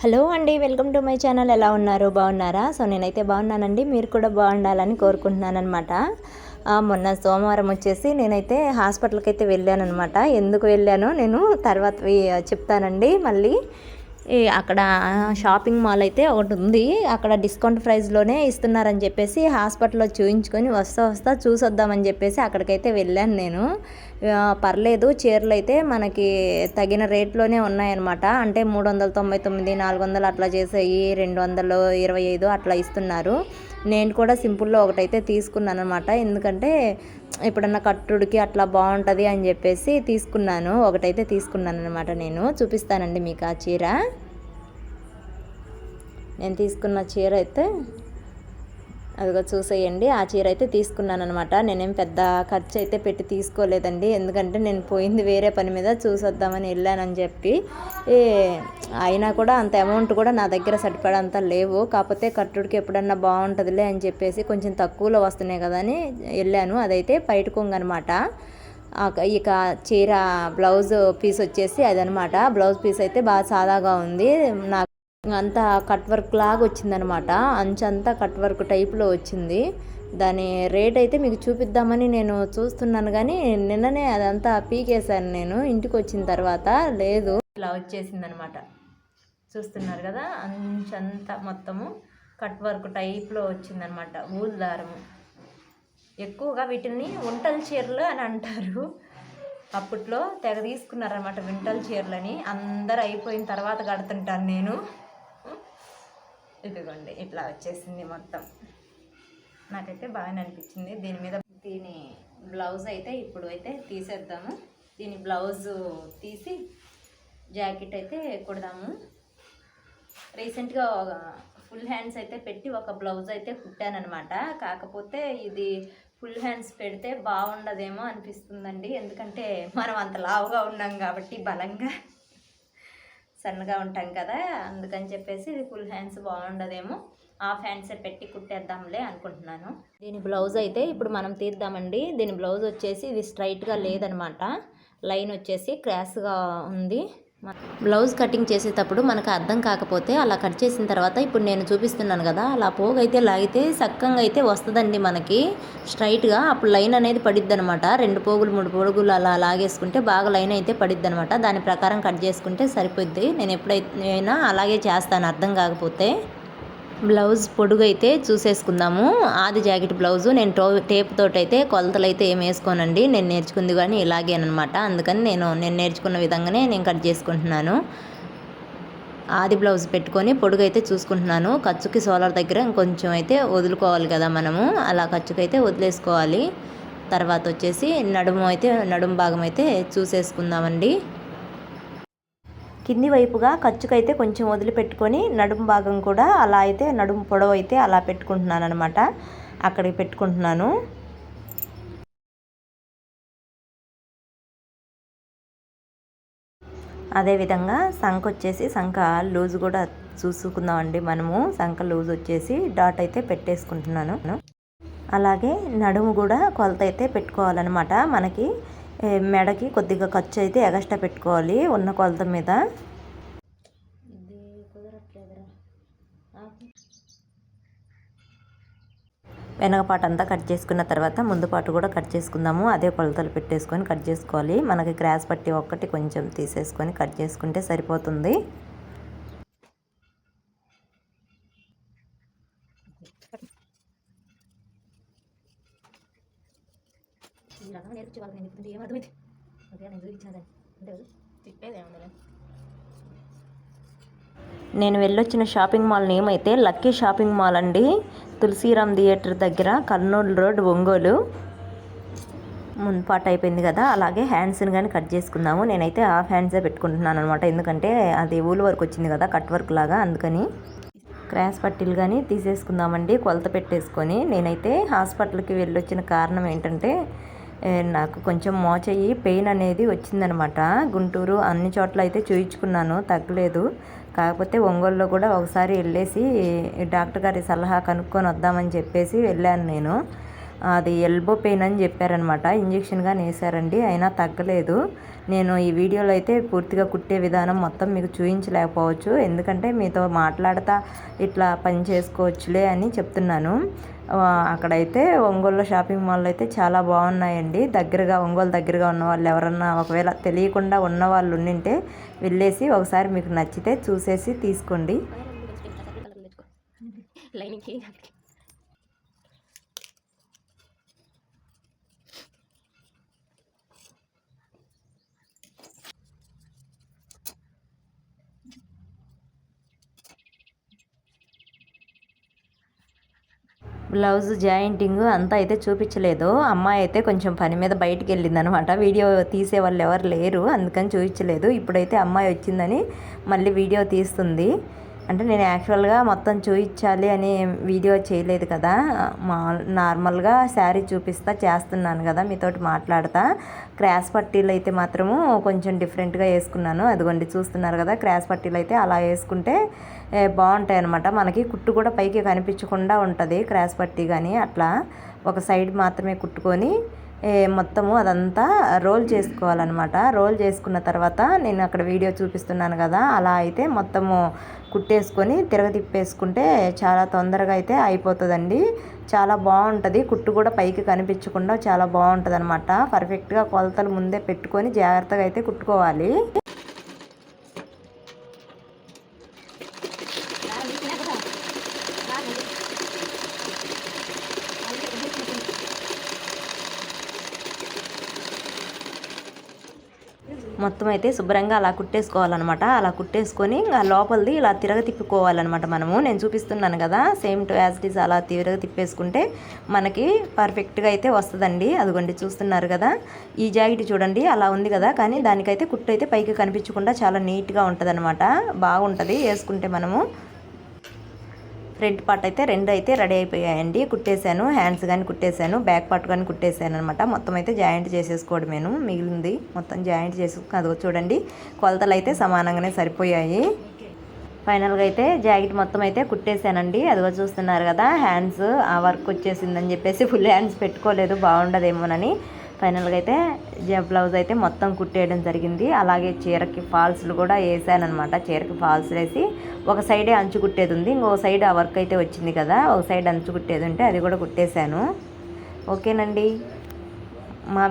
Hello అండి, welcome to my channel. ఎలా ఉన్నారు? బాగున్నారా? సో నేనైతే బాగున్నానండి. మీరు కూడా బాగుండాలని కోరుకుంటున్నాను అనమాట. మొన్న సోమవారం వచ్చేసి నేనైతే హాస్పిటల్కి అయితే వెళ్ళాను అనమాట. ఎందుకు వెళ్ళానో నేను తర్వాత చెప్తానండి. మళ్ళీ అక్కడ షాపింగ్ మాల్ అయితే ఒకటి ఉంది, అక్కడ డిస్కౌంట్ ప్రైస్లోనే ఇస్తున్నారని చెప్పేసి హాస్పిటల్లో చూయించుకొని వస్తా చూసొద్దామని చెప్పేసి అక్కడికైతే వెళ్ళాను నేను. పర్లేదు, చీరలు అయితే మనకి తగిన రేట్లోనే ఉన్నాయన్నమాట. అంటే 399, 400 అట్లా చేసాయి, 225 అట్లా ఇస్తున్నారు. నేను కూడా సింపుల్లో ఒకటైతే తీసుకున్నాను అనమాట. ఎందుకంటే ఎప్పుడన్నా కట్టుడికి అట్లా బాగుంటుంది అని చెప్పేసి తీసుకున్నాను. ఒకటైతే తీసుకున్నాను అనమాట. నేను చూపిస్తానండి మీకు ఆ చీర. నేను తీసుకున్న చీర అయితే అదిగో చూసేయండి. ఆ చీర అయితే తీసుకున్నాను అనమాట. నేనేం పెద్ద ఖర్చు అయితే పెట్టి తీసుకోలేదండి. ఎందుకంటే నేను పోయింది వేరే పని మీద చూసొద్దామని వెళ్ళానని చెప్పి. అయినా కూడా అంత అమౌంట్ కూడా నా దగ్గర సరిపడంత లేవు. కాకపోతే కట్టుడికి ఎప్పుడన్నా బాగుంటుందిలే అని చెప్పేసి కొంచెం తక్కువలో వస్తున్నాయి కదా అని వెళ్ళాను. అదైతే పైట కొంగు అనమాట. ఇక చీర బ్లౌజ్ పీస్ వచ్చేసి అదనమాట. బ్లౌజ్ పీస్ అయితే బాగా సాదాగా ఉంది. నాకు అంతా కట్ వర్క్ లాగా వచ్చిందనమాట. అంచంతా కట్ వర్క్ టైప్లో వచ్చింది. దాని రేట్ అయితే మీకు చూపిద్దామని నేను చూస్తున్నాను, కానీ నిన్ననే అదంతా పీకేశాను నేను. ఇంటికి వచ్చిన తర్వాత లేదు, ఇలా వచ్చేసిందనమాట. చూస్తున్నారు కదా, అంచంతా మొత్తము కట్ వర్క్ టైప్లో వచ్చిందనమాట. ఊలు దారము. ఎక్కువగా వీటిని వంటల చీరలు అని అంటారు. అప్పట్లో తెగ తీసుకున్నారనమాట వింటల చీరలని. అందరు అయిపోయిన తర్వాత కడుతుంటాను నేను. ఇదిగోండి, ఇట్లా వచ్చేసింది మొత్తం. నాకైతే బాగానే అనిపించింది. దీని బ్లౌజ్ అయితే ఇప్పుడు అయితే తీసేద్దాము. దీని బ్లౌజు తీసి జాకెట్ అయితే కుడదాము. రీసెంట్గా ఫుల్ హ్యాండ్స్ అయితే పెట్టి ఒక బ్లౌజ్ అయితే కుట్టానమాట. కాకపోతే ఇది ఫుల్ హ్యాండ్స్ పెడితే బాగుండదేమో అనిపిస్తుందండి. ఎందుకంటే మనం అంత లావుగా ఉన్నాం కాబట్టి, బలంగా సన్నగా ఉంటాం కదా, అందుకని చెప్పేసి ఇది ఫుల్ హ్యాండ్స్ బాగుండదేమో, హాఫ్ హ్యాండ్సే పెట్టి కుట్టేద్దాంలే అనుకుంటున్నాను. దీని బ్లౌజ్ అయితే ఇప్పుడు మనం తీద్దామండి. దీని బ్లౌజ్ వచ్చేసి ఇది స్ట్రైట్గా లేదనమాట. లైన్ వచ్చేసి క్రాస్గా ఉంది. బ్లౌజ్ కటింగ్ చేసేటప్పుడు మనకు అర్థం కాకపోతే అలా కట్ చేసిన తర్వాత ఇప్పుడు నేను చూపిస్తున్నాను కదా, అలా పోగైతే లాగితే చక్కగా అయితే వస్తుందండి మనకి స్ట్రైట్గా. అప్పుడు లైన్ అనేది పడిద్ది అనమాట. 2 పోగులు 3 పోగులు అలా లాగేసుకుంటే బాగా లైన్ అయితే పడిద్ది అనమాట. దాని ప్రకారం కట్ చేసుకుంటే సరిపోద్ది. నేను ఎప్పుడైనా అలాగే చేస్తాను అర్థం కాకపోతే. బ్లౌజ్ పొడుగు అయితే చూసేసుకుందాము. ఆది జాకెట్ బ్లౌజు నేను టేప్ తోటి అయితే కొలతలు అయితే ఏం వేసుకోనండి. నేను నేర్చుకుంది కానీ ఇలాగేనమాట. అందుకని నేను నేర్చుకున్న విధంగానే నేను కట్ చేసుకుంటున్నాను. ఆది బ్లౌజ్ పెట్టుకొని పొడుగు అయితే చూసుకుంటున్నాను. ఖర్చుకి సోలర్ దగ్గర ఇంకొంచెం అయితే వదులుకోవాలి కదా మనము, అలా ఖర్చుకైతే వదిలేసుకోవాలి. తర్వాత వచ్చేసి నడుము భాగం అయితే చూసేసుకుందామండి. కింది వైపుగా ఖర్చుకైతే కొంచెం వదిలిపెట్టుకొని నడుము భాగం కూడా అలా అయితే నడుము పొడవు అయితే అలా పెట్టుకుంటున్నాను అనమాట. అక్కడికి పెట్టుకుంటున్నాను. అదేవిధంగా సంఖ వచ్చేసి సంఖ లూజ్ కూడా చూసుకుందామండి మనము. సంఖ లూజ్ వచ్చేసి డాట్ అయితే పెట్టేసుకుంటున్నాను. అలాగే నడుము కూడా కొలత అయితే పెట్టుకోవాలన్నమాట. మనకి మెడకి కొద్దిగా ఖర్చు అయితే ఎగస్ట్రా పెట్టుకోవాలి ఉన్న కొలత మీద. వెనకపాటు అంతా కట్ చేసుకున్న తర్వాత ముందు పాటు కూడా కట్ చేసుకుందాము. అదే కొలతలు పెట్టేసుకొని కట్ చేసుకోవాలి. మనకి క్రాస్ పట్టి ఒక్కటి కొంచెం తీసేసుకొని కట్ చేసుకుంటే సరిపోతుంది. నేను వెళ్ళొచ్చిన షాపింగ్ మాల్ నేమ్ అయితే లక్కీ షాపింగ్ మాల్ అండి. తులసిరామ్ థియేటర్ దగ్గర, కర్నూలు రోడ్, ఒంగోలు. ముందుపాటు అయిపోయింది కదా, అలాగే హ్యాండ్స్ని కానీ కట్ చేసుకుందాము. నేనైతే హాఫ్ హ్యాండ్సే పెట్టుకుంటున్నాను అనమాట. ఎందుకంటే అది ఊలు వర్క్ వచ్చింది కదా, కట్ వర్క్ లాగా, అందుకని. క్రాస్ పట్టీలు కానీ తీసేసుకుందామండి కొలత పెట్టేసుకొని. నేనైతే హాస్పిటల్కి వెళ్ళొచ్చిన కారణం ఏంటంటే నాకు కొంచెం మోచెయ్యి పెయిన్ అనేది వచ్చిందనమాట. గుంటూరు అన్ని చోట్ల అయితే చూయించుకున్నాను, తగ్గలేదు. కాకపోతే ఒంగోలులో కూడా ఒకసారి వెళ్ళేసి డాక్టర్ గారి సలహా కనుక్కొని వద్దామని చెప్పేసి వెళ్ళాను నేను. అది ఎల్బో పెయిన్ అని చెప్పారనమాట. ఇంజెక్షన్గా వేసారండి, అయినా తగ్గలేదు. నేను ఈ వీడియోలో అయితే పూర్తిగా కుట్టే విధానం మొత్తం మీకు చూపించలేకపోవచ్చు, ఎందుకంటే మీతో మాట్లాడతా ఇట్లా పని చేసుకోవచ్చులే అని చెప్తున్నాను. అక్కడైతే ఒంగోలులో షాపింగ్ మాల్ అయితే చాలా బాగున్నాయండి. దగ్గరగా ఒంగోలు దగ్గరగా ఉన్న వాళ్ళు ఎవరన్నా ఒకవేళ తెలియకుండా ఉన్న వాళ్ళు ఉండింటే వెళ్ళేసి ఒకసారి మీకు నచ్చితే చూసేసి తీసుకోండి. బ్లౌజ్ జాయింటింగ్ అంతా అయితే చూపించలేదు. అమ్మాయి అయితే కొంచెం పని మీద బయటికి వెళ్ళింది అనమాట. వీడియో తీసే వాళ్ళు ఎవరు లేరు, అందుకని చూపించలేదు. ఇప్పుడైతే అమ్మాయి వచ్చిందని మళ్ళీ వీడియో తీస్తుంది. అంటే నేను యాక్చువల్గా మొత్తం చూపించాలి అని వీడియో చేయలేదు కదా, నార్మల్గా శారీ చూపిస్తా చేస్తున్నాను కదా, మీతోటి మాట్లాడతా. క్రాస్ పట్టీలు అయితే మాత్రము కొంచెం డిఫరెంట్గా వేసుకున్నాను. అదిగోండి చూస్తున్నారు కదా, క్రాస్ పట్టీలు అయితే అలా వేసుకుంటే బాగుంటాయి అనమాట. మనకి కుట్టు కూడా పైకి కనిపించకుండా ఉంటుంది. క్రాస్ పట్టీ కానీ అట్లా ఒక సైడ్ మాత్రమే కుట్టుకొని మొత్తము అదంతా రోల్ చేసుకోవాలన్నమాట. రోల్ చేసుకున్న తర్వాత నేను అక్కడ వీడియో చూపిస్తున్నాను కదా, అలా అయితే మొత్తము కుట్టేసుకొని తిప్పేసుకుంటే చాలా తొందరగా అయితే అయిపోతుందండి. చాలా బాగుంటుంది. కుట్టు కూడా పైకి కనిపించకుండా చాలా బాగుంటుంది అనమాట. పర్ఫెక్ట్గా కొలతలు ముందే పెట్టుకొని జాగ్రత్తగా అయితే కుట్టుకోవాలి. మొత్తం అయితే శుభ్రంగా అలా కుట్టేసుకోవాలన్నమాట. అలా కుట్టేసుకొని లోపలిది ఇలా తిప్పుకోవాలన్నమాట మనము. నేను చూపిస్తున్నాను కదా, same to as it is అలా తిప్పేసుకుంటే మనకి పర్ఫెక్ట్గా అయితే వస్తుందండి. అదిగోండి చూస్తున్నారు కదా, ఈ జాకెట్ చూడండి అలా ఉంది కదా, కానీ దానికైతే కుట్టు అయితే పైకి కనిపించకుండా చాలా నీట్గా ఉంటుంది అనమాట. బాగుంటుంది వేసుకుంటే మనము. ఫ్రంట్ పార్ట్ అయితే రెండు అయితే రెడీ అయిపోయాయండి. కుట్టేశాను, హ్యాండ్స్ కానీ కుట్టేశాను, బ్యాక్ పార్ట్ కానీ కుట్టేశాను అనమాట. మొత్తం అయితే జాయింట్ చేసేసుకోవడమేను మిగిలింది. మొత్తం జాయింట్ అదిగో చూడండి, కొలతలు అయితే సమానంగానే సరిపోయాయి. ఫైనల్గా అయితే జాకెట్ మొత్తం అయితే కుట్టేశానండి. అదిగో చూస్తున్నారు కదా, హ్యాండ్స్ ఆ వర్క్ వచ్చేసిందని చెప్పేసి ఫుల్ హ్యాండ్స్ పెట్టుకోలేదు, బాగుండదేమోనని. ఫైనల్గా అయితే బ్లౌజ్ అయితే మొత్తం కుట్టేయడం జరిగింది. అలాగే చీరకి ఫాల్స్లు కూడా వేసానమాట. చీరకి ఫాల్స్ వేసి ఒక సైడే అంచు కుట్టేది ఉంది, ఇంకో సైడ్ ఆ వర్క్ అయితే వచ్చింది కదా, ఒక సైడ్ అంచు కుట్టేది ఉంటే అది కూడా కుట్టేశాను. ఓకేనండి, మా